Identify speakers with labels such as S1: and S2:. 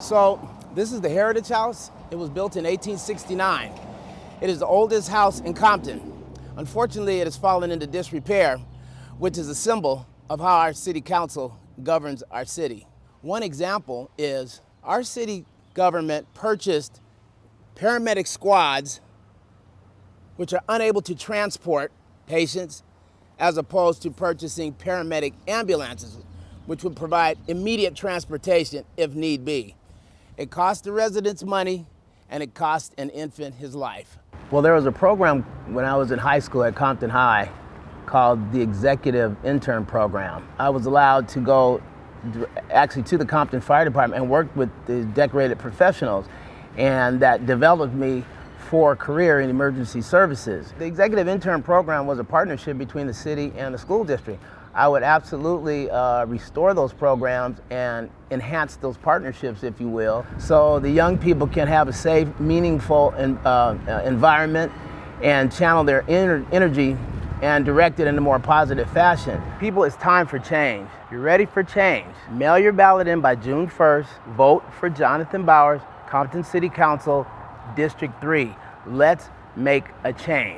S1: So this is the Heritage House. It was built in 1869. It is the oldest house in Compton. Unfortunately, it has fallen into disrepair, which is a symbol of how our city council governs our city. One example is our city government purchased paramedic squads which are unable to transport patients, as opposed to purchasing paramedic ambulances, which would provide immediate transportation if need be. It cost the residents money, and it cost an infant his life. Well, there was a program when I was in high school at Compton High called the Executive Intern Program. I was allowed to go actually to the Compton Fire Department and work with the decorated professionals, and that developed me for a career in emergency services. The Executive Intern Program was a partnership between the city and the school district. I would absolutely restore those programs and enhance those partnerships, if you will, so the young people can have a safe, meaningful environment and channel their energy and direct it in a more positive fashion. People, it's time for change. You're ready for change. Mail your ballot in by June 1st. Vote for Jonathan Bowers, Compton City Council, District 3. Let's make a change.